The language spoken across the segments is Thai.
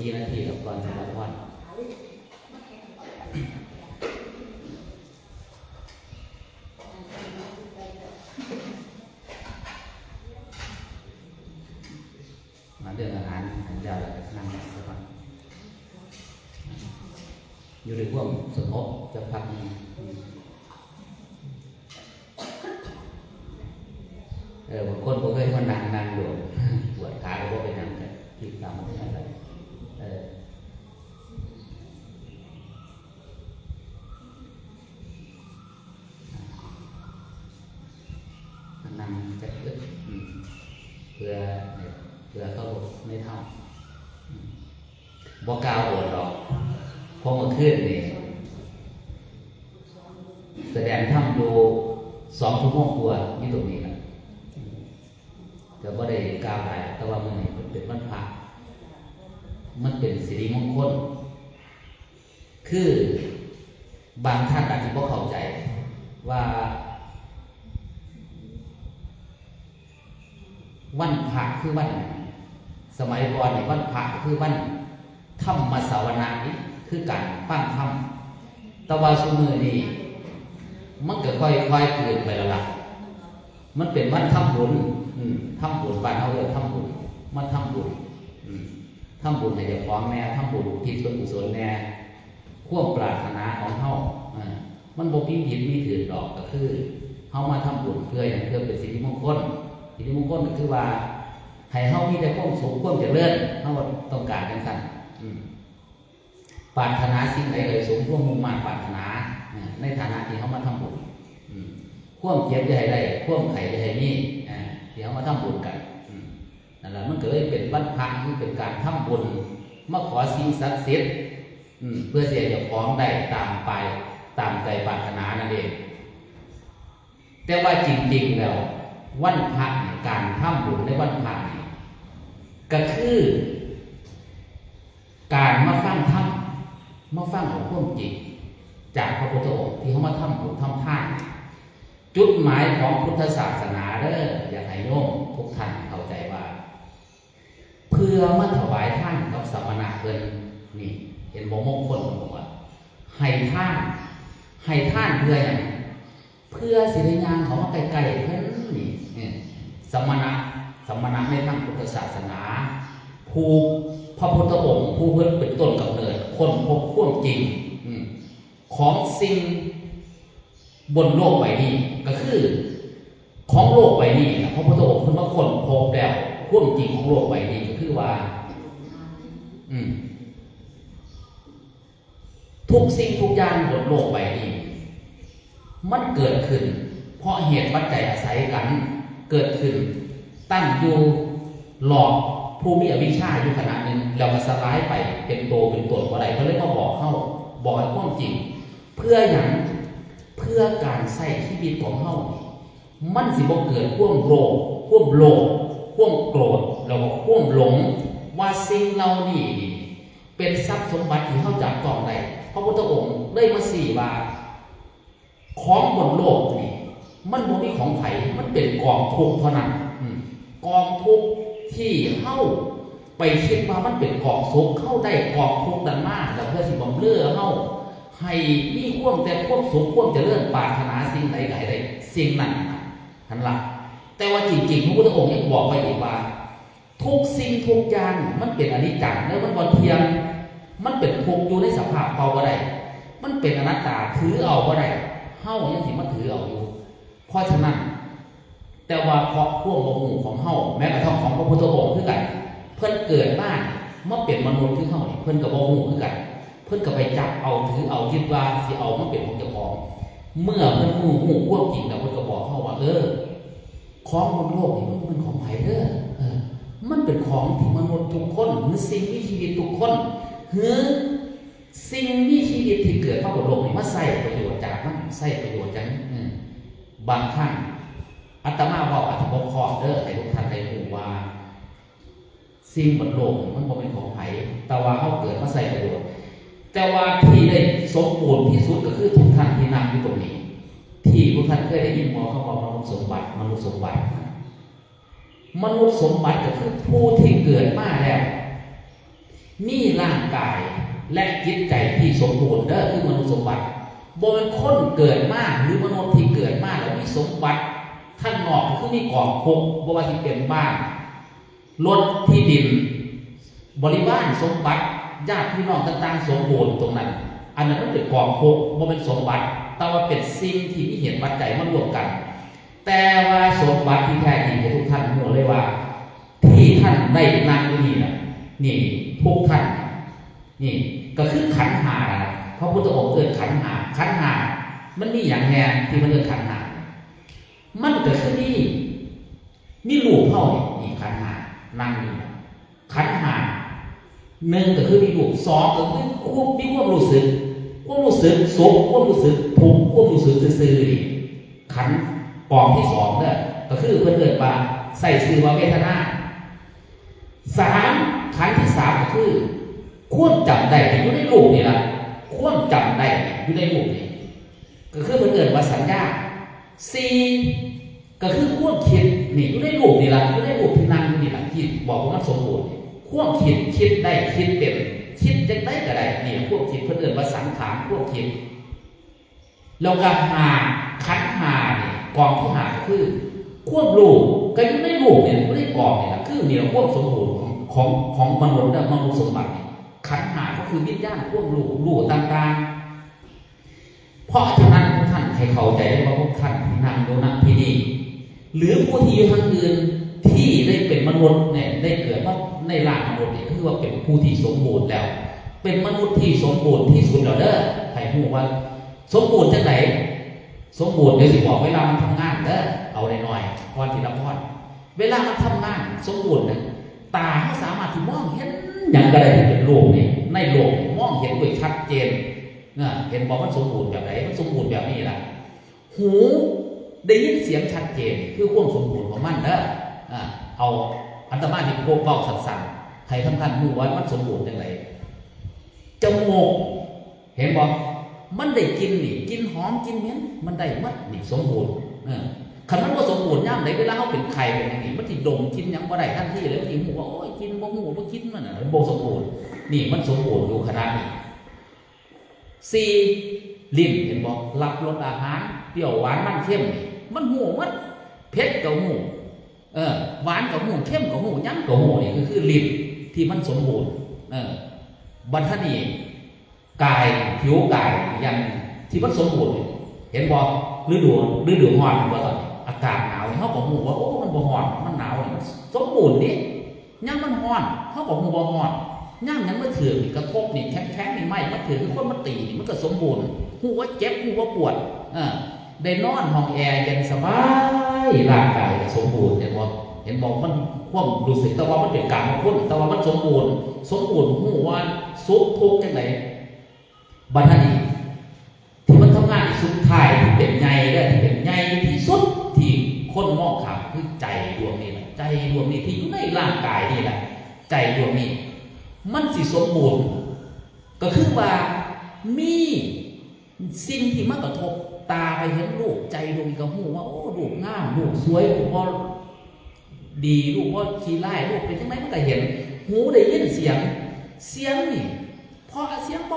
4 นาทีก่อนสำหรับวันมาเรื่องอาหารยาวแบบนั่งสักวันอยู่ในร่วมสงบจะพักบางคนผมเคยคนนั่งอยู่ปวดขาแล้วก็ไปนั่งกันคิดตามมันอะไรนั่งจะเกิดเพื่อเข้าในถ้ำบอกกาวโอดหรอกพอมาขึ้นนี่แสดงถ้ำอยู่2 ชั่วโมงกว่านี่ตรงนี้นะแต่ก็ได้กาวหลายแต่ว่ามันเป็นวันพระมันเป็นสิริมงคลคือบางท่านอาจจะไม่เข้าใจว่าวันพระคือวันสมัยก่อนเนี่ยวันพระคือวันธรรมสวนานี่คือการฟังธรรมแต่ว่าชั่วมือนี้มันก็ค่อยๆเกิดไปแล้วล่ะมันเป็นวันทำบุญทำบุญบ้านเขาเรียกทำบุญมันทำบุญทำบุญให้เจ้าของแน่ทำบุญทิศส่วนกุศลแน่ควบปรารถนาของเขามันบ่มีผิดมีถือดอกก็คือเขามาทำบุญเพื่ออย่างเพื่อเป็นสิริมงคลสิริมงคลก็คือว่าให้เขามีแต่ความสุขความเจริญเขาต้องการกันสั่นปรารถนาสิ่งใดเลยสมความมุ่งมั่นปรารถนาในฐานะที่เขามาทำบุญความเจ็บจะให้ได้ความไข่จะให้นี่ที่เขามาทำบุญกันนั่นแหละมันก็เลยเป็นวันพระที่เป็นการทำบุญมาขอสิ่งศักดิ์สิทธิ์เพื่อเสียจะฟ้องได้ตามไปตามใจปรารถนานั่นเองแต่ว่าจริงๆแล้ววันพระการทำบุญในวันพระก็คือการมาฟังธรรมมาฟังของพวกจิตจากพระพุทธองค์ที่เขามาทำบุญทำทานจุดหมายของพุทธศาสนาเด้ออยากให้โยมทุกท่านเข้าใจว่าเพื่อมาถวายท่านกับสมณะเพิ่นนี่เห็นบ่มงคลบอกว่าให้ท่านเพื่ออย่างเพื่อสิริญาณเขามาไกลๆเพิ่นนี่สมณะในทางพุทธศาสนาผู้พระพุทธองค์ผู้เพิ่นเป็นต้นกำเนิดคนพบความจริงของสิ่งบนโลกใบนี้ก็คือของโลกใบนี้นะพระพุทธองค์เพิ่นมาค้นพบแล้วความจริงของโลกใบนี้ก็คือว่าทุกสิ่งทุกอย่างบนโลกใบนี้มันเกิดขึ้นเพราะเหตุปัจจัยอาศัยกันเกิดขึ้นตั้งอยู่หลอกผู้มีอวิชชาอยู่ขณะหนึ่งแล้วก็สลายไปเป็นโตเป็นตนอะไรเขาเลยมาบอกให้ความจริงเพื่ออย่างเพื่อการใช้ชีวิตของเขามันสิบ่เกิดความโลภความโกรธแล้วก็ความหลงว่าสิ่งเหล่านี้เป็นทรัพย์สมบัติที่เขาจับต้องได้พระพุทธองค์ได้มาสี่ว่าของบนโลกนี่มันบ่มีของไผมันเป็นกองทุกข์เท่านั้นกองทุกข์ที่เข้าไปคิดว่ามันเป็นกองทุกข์เข้าได้กองทุกข์นั้นมากแล้วเพื่อสิบ่เลือเข้าให้มีความแต่ความสุขความเจริญปรารถนาสิ่งใดใดสิ่งนั้นทันละแต่ว่าจริงๆพระพุทธองค์ยังบอกไปอีกว่าทุกสิ่งทุกอย่างมันเป็นอนิจจังแล้วมันบ่เที่ยงมันเป็นทุกข์อยู่ในสภาพเปล่าบ่ได้มันเป็นอนัตตาถือเอาบ่ได้เฮายังสิมาถือเอาอยู่เพราะฉะนั้นแต่ว่าเพราะพวกบ่ฮู้ของเฮาแม้กระทั่งของพระพุทธองค์คือกันเพิ่นเกิดมามาเป็นมนุษย์คือเฮาเพิ่นก็บ่ฮู้คือกันเพิ่นก็ไปจับเอาถือเอาคิดว่าสิเอามาเป็นของเจ้าของเมื่อเพิ่นฮู้ความจริงแล้วเพิ่นก็บอกเฮาว่าของบนโลกนี่มันเป็นของไผเด้อมันเป็นของที่มนุษย์ทุกคนหรือสิ่งมีชีวิตทุกคนหรือสิ่งมีชีวิตที่เกิดมาบนโลกนี่มาใช้ประโยชน์จากมันใช้ประโยชน์จากบางครั้งอาตมาบอกอาตมาขอเด้อให้ทุกท่านได้รู้ว่าสิ่งบนโลกมันบ่เป็นของไผแต่ว่าเขาเกิดมาใช้ประโยชน์แต่ว่าที่ได้สมบูรณ์ที่สุดก็คือทุกท่านที่นั่งอยู่ตรงนี้ที่ทุกท่านเคยได้ยินเขาบอกมนุษย์สมบัติก็คือผู้ที่เกิดมาแล้ว มีร่างกายและจิตใจที่สมบูรณ์เด้อคือมนุษย์สมบัติบ่เป็นคนเกิดมาหรือมนุษย์ที่เกิดมาแล้วมีสมบัติข้างนอกคือมีกองพกบ่ว่าสิเป็นบ้านรถที่ดินบริวารสมบัติญาติพี่น้องต่างๆสมบูรณ์ตรงนั้นอันนั้นมันเป็นกองพกบ่เป็นสมบัติแต่ว่าเป็นสิ่งที่มีเหตุปัจจัยมารวมกันแต่ว่าสมบัติที่แท้จริงทุกท่านรู้เลยว่าที่ท่านได้นั่งอยู่นี่นะนี่ทุกท่านนี่ก็คือขันธ์ห้าพระพุทธองค์เกิดขันธ์ห้าขันธ์ห้ามันมีอย่างแน่ที่มันเกิดขันธ์ห้ามันเกิดขึ้นนี่มีรูปเท่านี่ขันธ์ห้านั่งนี่ขันธ์ห้าหนึ่งก็คือมีรูปสองก็คือมีความรู้สึกสุขความรู้สึกทุกข์ความรู้สึกซื่อๆนี่ขันธ์ปองที่สองเนี่ยก็คือเพื่อนเกิดมาใส่ซื่อว่าเวทนาสามขันธ์ที่สามก็คือควบจำได้อยู่ในรูปนี่แหละควบจำได้อยู่ในรูปนี่ก็คือมันเกิดว่าสัญญาสี่ก็คือควบคิดนี่อยู่ในรูปนี่แหละอยู่ในรูปที่นั่งนี่แหละที่บอกว่ามันสมบูรณ์ควบคิดได้คิดเป็นคิดจะได้ก็ได้นี่ควบคิดเพื่อเกิดว่าสังขารควบคิดแล้วก็หาขันธ์หาเนี่ยกองที่หาก็คือควบรูปก็อยู่ในรูปเนี่ยไม่ได้กองเนี่ยคือเนี่ยควบสมบูรณ์ของมนุษย์และมนุษย์สมบัติขันธ์หาก็คือวิญญาณพวกรู้ต่างๆเพราะฉะนั้นพวกท่านให้เข้าใจได้ว่าพวกท่านที่นั่งอยู่ณที่นี่หรือผู้ที่อยู่ทางอื่นที่ได้เป็นมนุษย์เนี่ยได้เกิดว่าในร่างมนุษย์เนี่ยคือว่าเป็นผู้ที่สมบูรณ์แล้วเป็นมนุษย์ที่สมบูรณ์ที่สุดแล้วเด้อให้รู้ว่าสมบูรณ์จังไหนสมบูรณ์เดี๋ยวสิบอกเวลามันทำงานเด้อเอาหน่อยๆพรทีละพรเวลามันทำงานสมบูรณ์เนี่ยตาเขาสามารถที่มองเห็นอย่างไรที่เป็นโลกนี่ในโลกมองเห็นด้วยชัดเจนนะเห็นบอกมันสมบูรณ์แบบไหนมันสมบูรณ์แบบนี้แหละหูได้ยินเสียงชัดเจนคือความสมบูรณ์ของมันเด้อเอาอัตมาที่พวกเบาสั่นๆให้ท่านรู้ว่ามันสมบูรณ์อย่างไรจมูกเห็นบอกมันได้กินนี่กินหอมกินเหม็นมันได้มัดนี่สมบูรณ์คันมันว่าสมบูรณ์ย่ำไหนเวลาเขาเป็นไข่เป็นอย่างนี้มันที่ดมกินยังบ่ได้ทันทีเลยมันที่หูว่าโอ้ยกินบ่หูบ่กินมันโบสมบูรณ์นี่มันสมบูรณ์อยู่ขนาดนี้สี่ลิ้นเห็นบอกรับรสอาหารเปรี้ยวหวานมันเค็มนี่มันหูมันเผ็ดกับหูหวานกับหูเข้มกับหูยั้งกับหูนี่คือลิ้นที่มันสมบูรณ์บรรทนีกายผิวกายอย่างที่มันสมบูรณ์เห็นบอกฤดูร้อนว่าตอนอากาศหนาวเขาบอกหูว่าโอ้มันบ่ร้อนมันหนาวนี่มันสมบูรณ์ดิย่างมันร้อนเขาบอกหูบ่ร้อนย่างนั้นมันถือนี่กระทบนี่แข็งนี่ไหมมันถือคือคนมันตีนี่มันก็สมบูรณ์หูว่าเจ็บหูว่าปวดได้นอนห้องแอร์เย็นสบายร่างกายสมบูรณ์เห็นบอกมันความรู้สึกแต่ว่ามันเป็นการของคนแต่ว่ามันสมบูรณ์หูว่าสุขทุกข์จังไหนบรรทนีที่มันทำงานสุดท้ายที่เป็นใหญ่เลยที่เป็นใหญ่ที่สุดที่คนมองขาดคือใจดวงนี้แหละใจดวงนี้ที่อยู่ในร่างกายนี่แหละใจดวงนี้มันสิสมบูรณ์ก็คือว่ามีสิ่งที่มากระทบตาไปเห็นรูปใจดวงนี้ก็หูว่าโอ้รูปงามรูปสวยรูปว่าดีรูปว่าขี้ไล่รูปเป็นยังไงมันก็เห็นหูได้ยินเสียงนี่พอเสียงก็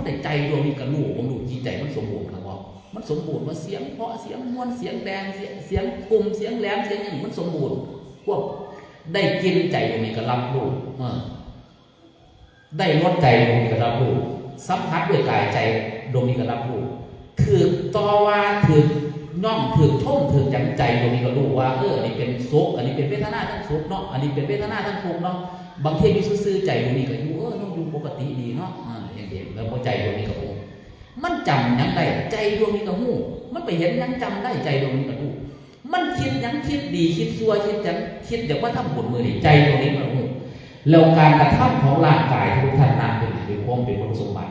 ได้ใจดวงนี้กับลูกผมดูจิตใจมันสมบูรณ์ครับว่ามันสมบูรณ์ว่าเสียงเพราะเสียงม้วนเสียงแดงเสียงกลุ่มเสียงแหลมเสียงอย่างนี้มันสมบูรณ์พวกได้กินใจดวงนี้ก็รับรู้ได้รสใจดวงนี้ก็รับรู้สัมผัสด้วยกายใจดวงนี้ก็รับรู้ถือต่อว่าถือน่องถือท่มถือจังใจดวงนี้ก็รู้ว่าอันนี้เป็นสุขอันนี้เป็นเวทนาทั้งสุขเนาะอันนี้เป็นเวทนาทั้งทุกข์เนาะบางทีมีซื่อใจดวงนี้ก็อยู่น้องอยู่ปกติดีเนาะอย่างเดียวแล้วพอใจดวงนี้ก็หูมันจำยังได้ใจดวงนี้ก็หูมันไปเห็นยังจำได้ใจดวงนี้ก็หูมันคิดยังคิดดีคิดชั่วคิดยังคิดอย่างว่าทำบุญมือดีใจดวงนี้ก็หูแล้วการกระทำของร่างกายทุกท่านนั้นเป็นความเป็นมนุษย์สมบัติ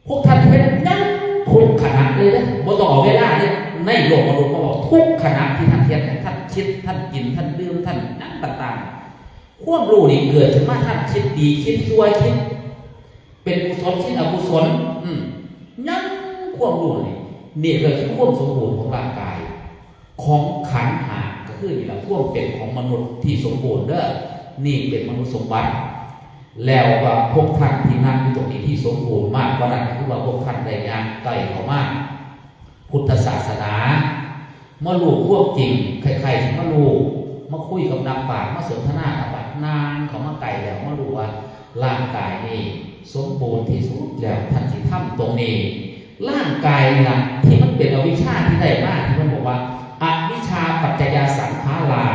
พวกท่านเห็นยังทุกขณะเลยนะบ่ต้องเอาเวลาเลยในโลกมนุษย์เขาบอกทุกขณะที่ท่านเห็นท่านคิดท่านกินท่านดื่มท่านนั่งต่างๆความรู้นี่เกิดขึ้นมาท่านคิดดีคิดชั่วคิดเป็นกุศลคิดอกุศลยังความรู้นี่เกิดขึ้นความสมบูรณ์ของร่างกายของขันธ์ห้าก็คือนี่แหละความเป็นของมนุษย์ที่สมบูรณ์เด้อนี่เป็นมนุษย์สมบัติ แล้วว่าพวกท่านที่นั่งอยู่ตรงนี้ที่สมบูรณ์มากกว่านั้นคือว่าพวกท่านได้งานใกล้เขามากพุทธศาสนาเมื่อรู้พวกจริงใครๆที่มารู้มาคุยกับนักปราชญ์มาสนทนากับบัดนานเขามาไกลแล้วมารู้ว่าร่างกายนี่สมบูรณ์ที่สุดแล้วท่านที่ทำตรงนี้ร่างกายนะที่มันเป็นอวิชชาที่ได้มากที่มันบอกว่าอวิชชาปัจจยาสังขารา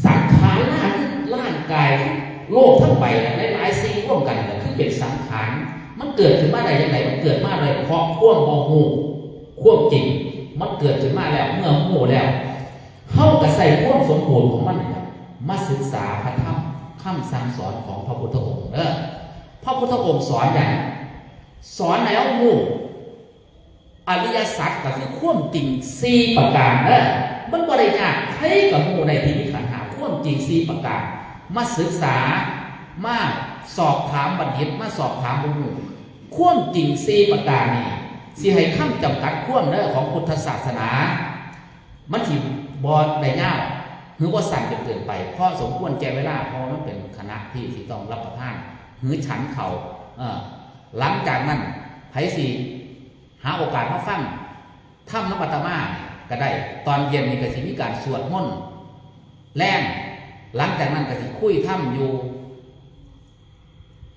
สังขารร่างกายโลกทั้งใบหลายๆสิ่งร่วมกันคือเป็นสังขารมันเกิดขึ้นมาได้ยังไงมันเกิดมาเลยเพราะข่วงบ่ฮู้ข่วงจริงมันเกิดขึ้นมาแล้วเมื่อฮู้แล้วเฮาก็ใส่ข่วงสมบูรณ์ของมันมาศึกษาพระธรรมคำสั่งสอนของพระพุทธองค์พระพุทธองค์สอนอย่างสอนแนวฮู้อริยสัจก็คือข่วงจริง4ประการมันบ่ได้ยากใครก็ฮู้ได้ที่มีขันธ์5ข่วงจริง4ประการมาศึกษามาสอบถามบัณฑิตมาสอบถามผู้รู้ข่วงจริง4ประการนี้สิให้คำจำกัดข่วงของพุทธศาสนามันสิบ่ได้ยาวหรือว่าสั่นเกินไปเพราะสมควรแก่เวลาเพราะมันเป็นคณะที่สิต้องรับประทานหรือฉันเขาหลังจากนั้นไผสิหาโอกาสมาฟังถ้ำน้ำปัตตมาก็ได้ตอนเย็นนี่ก็สิมีการสวดมนต์แรงหลังจากนั้นก็สิคุยถ้ำอยู่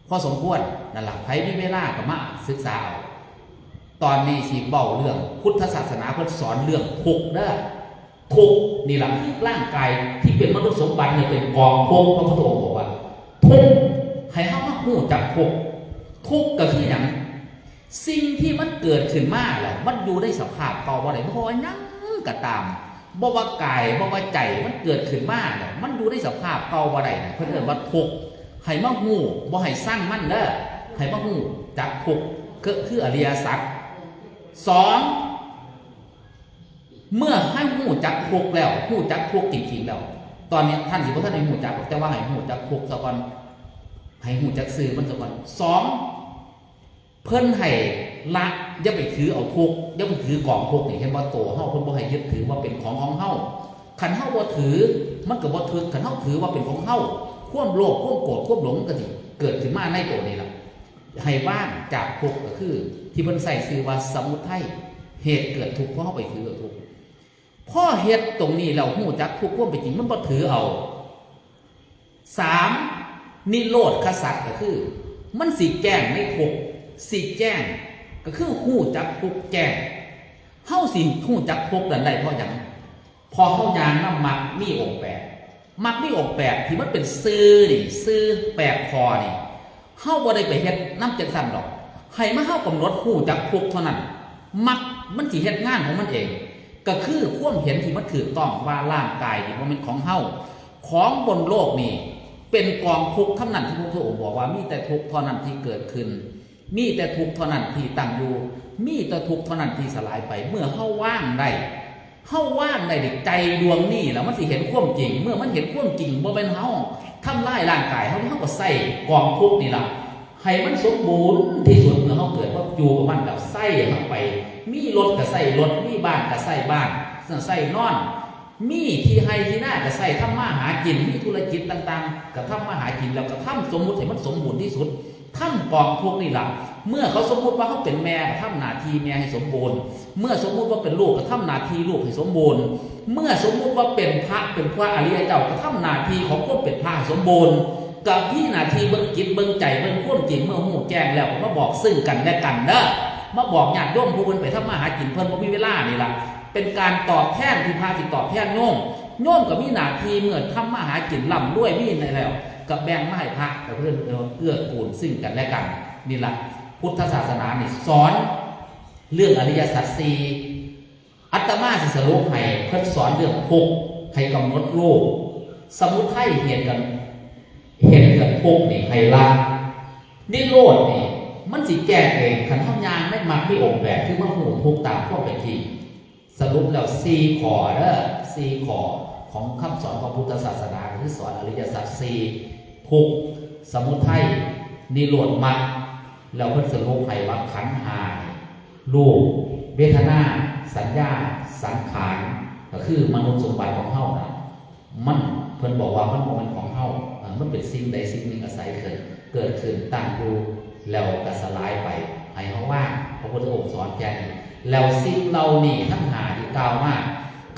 พอสมควรนั่นแหละไผมีเวลาก็มาศึกษาเอาตอนนี้สิเบาเรื่องพุทธศาสนาเพิ่นสอนเรื่องทุกข์ทุกข์นี่แหละคือร่างกายที่เป็นมนุษย์สมบัติเนี่ยเป็นกองทุกข์พระพุทธองค์บอกว่าทุกข์ให้เฮามาฮู้จักทุกข์ทุกข์ก็คือหยังสิ่งที่มันเกิดขึ้นมาแล้วมันอยู่ในสภาพเก่าบ่ได้เพราะว่าหยังก็ตามบ่ว่ากายบ่ว่าใจมันเกิดขึ้นมาแล้วมันอยู่ในสภาพเก่าบ่ได้เพิ่นเรียกว่าทุกข์ให้มาฮู้บ่ให้สร้างมันให้มาฮู้จักทุกข์คืออริยสัจ2เมื่อให้หูจักทุกข์แล้วหูจักทุกข์จริงๆแล้วตอนนี้ท่านสิบ่ทันได้หูจักแต่ว่าให้หูจักทุกข์ซะก่อนให้หูจักซื่อมันซะก่อน2เพิ่นให้ละอย่าไปถือเอาทุกข์อย่าไปถือกองทุกข์นี่เห็นว่าโตเฮาเพิ่นบ่ให้ยึดถือว่าเป็นของเฮาคันเฮาบ่ถือมันก็บ่ถือคันเฮาถือว่าเป็นของเฮาความโลภความโกรธความหลงก็สิเกิดขึ้นมาในตัวนี้ล่ะให้ว่างจากทุกข์ก็คือที่เพิ่นใส่ชื่อว่าสมุทัยเหตุเกิดทุกข์เพราะเฮาไปถือทุกข์พ่อเฮ็ดตรงนี้เราหูจักทุกข์ความเป็นจริงมันบ่ถือเอา3นิโรธขสัจก็คือมันสิแจ้งในทุกข์สิแจ้งก็คือหูจักทุกข์แจ้งเฮาสิหูจักทุกข์ได้เพราะหยังพอเฮายางนำมรรคมีองค์8มรรคมีองค์8ที่มันเป็นซื่อนี่ซื่อ8ข้อนี่เฮาบ่ได้ไปเฮ็ดนำจังซั่นดอกให้มาเฮากำหนดหูจักทุกข์เท่านั้นมรรคมันสิเฮ็ดงานของมันเองก็คือความเห็นที่มันถูกต้องว่าร่างกายนี่บ่แม่นของเฮาของบนโลกนี่เป็นกองทุกข์เท่านั้นที่พระพุทธองค์บอกว่ามีแต่ทุกข์เท่านั้นที่เกิดขึ้นมีแต่ทุกข์เท่านั้นที่ตั้งอยู่มีแต่ทุกข์เท่านั้นที่สลายไปเมื่อเฮาว่างได้เฮาว่างได้ใจดวงนี้แล้วมันสิเห็นความจริงเมื่อมันเห็นความจริงบ่แม่นเฮาทำลายร่างกายเฮาก็ใส่กองทุกข์นี่ล่ะให้มันสมบูรณ์ที่สุดเมื่อเฮาเกิดว่าอยู่กับมันแล้วใส่เข้าไปมีรถก็ใส่รถมีบ้านก็ใส่บ้านใส่นอนมีที่ให้ที่หน้าก็ใส่ทำมาหากินมีธุรกิจต่างๆก็ทำมาหากินแล้วก็ทำสมมุติให้มันสมบูรณ์ที่สุดทำกองทุกนี่ล่ะเมื่อเขาสมมุติว่าเขาเป็นแม่ก็ทำหน้าที่แม่ให้สมบูรณ์เมื่อสมมุติว่าเป็นลูกก็ทำหน้าที่ลูกให้สมบูรณ์เมื่อสมมุติว่าเป็นพระอริยเจ้าก็ทำหน้าที่ของคนเป็นพระสมบูรณ์กับที่หน้าที่เบิ่งจิตเบิ่งใจเบิ่งความจริงเมื่อหูแจ้งแล้วก็มาบอกซึ่งกันและกันมาบอกญาติโยมผู้เพิ่นไปทำมาหากินเพิ่นบ่มีเวลานี่ล่ะเป็นการตอบแทนที่พาสิตอบแทนโยมก็มีหน้าที่เมื่อทำมาหากินร่ำรวยมีในแล้วกับแบ่งมาให้พระกับเพื่อนเอื้อกูลซึ่งกันและกันนี่ล่ะพุทธศาสนานี่สอนเรื่องอริยสัจ4อาตมาสิสรุปให้เพิ่นสอนเรื่องทุกข์ให้กำหนดรูปสมุทัยเห็นกันทุกข์นี่ให้ละนิโรธนี่มันสิแก้เองขันเฮายางได้มักมีองค์8คือมันหูทุกข์ตามความเป็นจริงสรุปแล้ว4ข้อ4ข้อของคำสอนของพุทธศาสนาคือสอนอริยสัจ4ทุกข์สมุทัยนิโรธมรรคแล้วเพิ่นสรุปให้ว่าขันธ์5รูปเวทนาสัญญาสังขารก็คือมนุษย์สมบัติของเฮานะมันเพิ่นบอกว่ามันบ่แม่นของเฮา มันเป็นสิ่งใดสิ่งหนึ่งอาศัยเกิดขึ้นตั้งอยู่แล้วก็สลายไปให้เขาว่าพระพุทธองค์สอนแค่นี้แล้วสิ่งเหล่านี้ทั้งหาที่กล่าวมา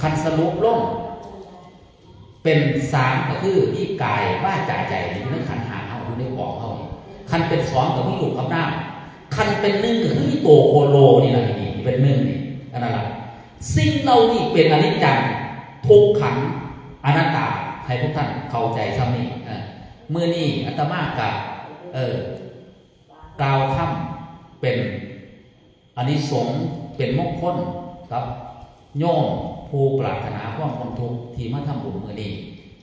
คันสรุปลงเป็นสามก็คือที่กายว่าจาใจอยู่ในขันธ์ห้าเขาอยู่ในกองเขานี่คันเป็นสองก็มีลูกกับน้ำคันเป็นหนึ่งก็คือที่โตโคโลนี่แหละนี่เป็นหนึ่งนี่อันนั้นแหละสิ่งเหล่านี้เป็นอนิจจังทุกขังอนัตตาให้พวกท่านเข้าใจซ้ำนี่เมื่อนี้อาตมากับกล่าวคำเป็นอานิสงส์เป็นมงคลครับโยมผู้ปรารถนาความพ้นทุกข์ที่มาทำบุญเมื่อนี้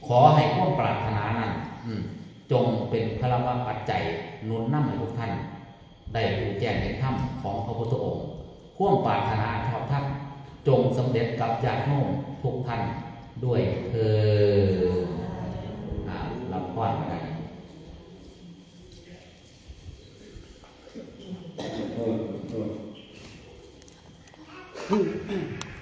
ขอให้ความปรารถนานั้นจงเป็นพลังปัจจัยหนุนนำให้ทุกท่านได้รู้แจ้งในธรรมของพระพุทธองค์ความปรารถนาชอบธรรมจงสำเร็จกับญาติโยมทุกท่านด้วยเถิดรับพรกัน嗯。